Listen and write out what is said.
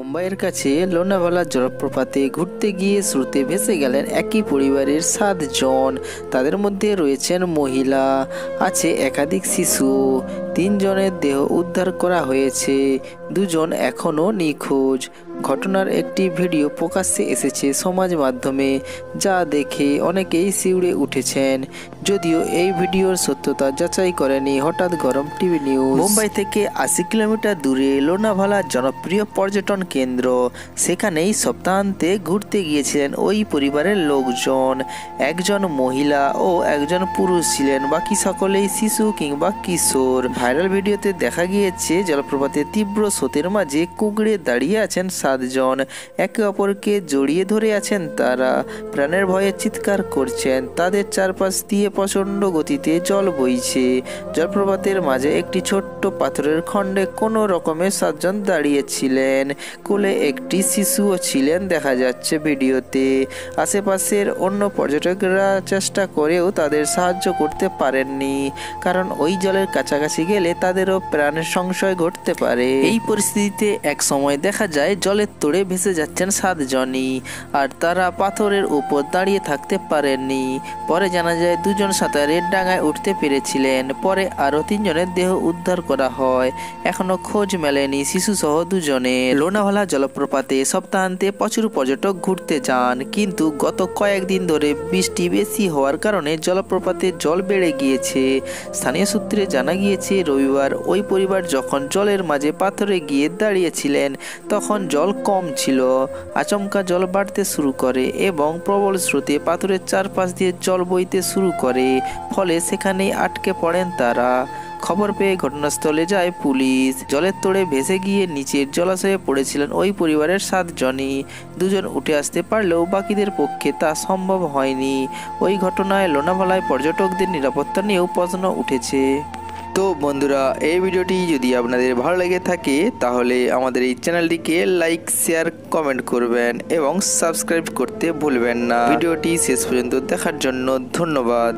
মুম্বাইয়ের কাছে লোনাভালা জলপ্রপাতে ঘুরতে গিয়ে স্রোতে ভেসে গেলেন একই পরিবারের 7 জন। তাদের মধ্যে রয়েছেন মহিলা, আছে একাধিক শিশু। 3 জনের দেহ উদ্ধার করা হয়েছে, 2 জন এখনও নিখোঁজ। ঘটনার একটি ভিডিও প্রকাশ্যে এসেছে সমাজ মাধ্যমে, যা দেখে অনেকেই শিউরে উঠেছেন। যদিও এই ভিডিওর সত্যতা যাচাই করেনি হঠাৎ গরম টিভি নিউজ। মুম্বাই থেকে 80 কিলোমিটার দূরে লোনাভালা জনপ্রিয় পর্যটন কেন্দ্র। সেখানেই সপ্তাহান্তে ঘুরতে গিয়েছিলেন ওই পরিবারের লোকজন। একজন মহিলা ও একজন পুরুষ ছিলেন, বাকি সকলেই শিশু কিংবা কিশোর। ভাইরাল ভিডিওতে দেখা গিয়েছে জলপ্রপাতের তীব্র স্রোতের মাঝে কুঁকড়ে দাঁড়িয়ে আছেন 7 জন। একে অপরকে জড়িয়ে ধরে আছেন তারা, প্রাণের ভয়ে চিৎকার করছেন। তাদের চারপাশ দিয়ে প্রচণ্ড গতিতে জল বইছে। জলপ্রপাতের মাঝে একটি ছোট্ট পাথরের খণ্ডে কোনো রকমে 7 জন দাঁড়িয়েছিলেন। কোলে একটি শিশুও ছিলেন দেখা যাচ্ছে ভিডিওতে। আশেপাশের অন্য পর্যটকরা চেষ্টা করেও তাদের সাহায্য করতে পারেননি, কারণ ওই জলের কাছাকাছি গেলে তাদেরও প্রাণের সংশয় ঘটতে পারে। এই পরিস্থিতিতে এক সময় দেখা যায় জলের তোড়ে ভেসে যাচ্ছেন 7 জনই, আর তারা পাথরের উপর দাঁড়িয়ে থাকতে পারেননি। পরে জানা যায় 2 জন সাঁতারের ডাঙায় উঠতে পেরেছিলেন। পরে আরও 3 জনের দেহ উদ্ধার করা হয়। এখনো খোঁজ মেলেনি শিশুসহ 2 জনের। লোনাভালা জলপ্রপাতে সপ্তাহান্তে প্রচুর পর্যটক ঘুরতে যান, কিন্তু গত কয়েকদিন ধরে বৃষ্টি বেশি হওয়ার কারণে জলপ্রপাতে জল বেড়ে গিয়েছে। স্থানীয় সূত্রে জানা গিয়েছে রবিবার ওই পরিবার যখন জলের মাঝে পাথরে গিয়ে দাঁড়িয়েছিলেন, তখন জল কম ছিল। আচমকা জল বাড়তে শুরু করে এবং প্রবল স্রোতে পাথরের চারপাশ দিয়ে জল বইতে শুরু করে, ফলে সেখানেই আটকে পড়েন তারা। খবর পেয়ে ঘটনাস্থলে যায় পুলিশ। জলের তোড়ে ভেসে গিয়ে নিচের জলাশয়ে পড়েছিলেন ওই পরিবারের 7 জনই। 2 জন উঠে আসতে পারলেও বাকিদের পক্ষে তা সম্ভব হয়নি। ওই ঘটনায় লোনাভালায় পর্যটকদের নিরাপত্তা নিয়েও প্রশ্ন উঠেছে। তো বন্ধুরা, এই ভিডিওটি যদি আপনাদের ভালো লেগে থাকে তাহলে আমাদের এই চ্যানেলটিকে লাইক, শেয়ার, কমেন্ট করবেন এবং সাবস্ক্রাইব করতে ভুলবেন না। ভিডিওটি শেষ পর্যন্ত দেখার জন্য ধন্যবাদ।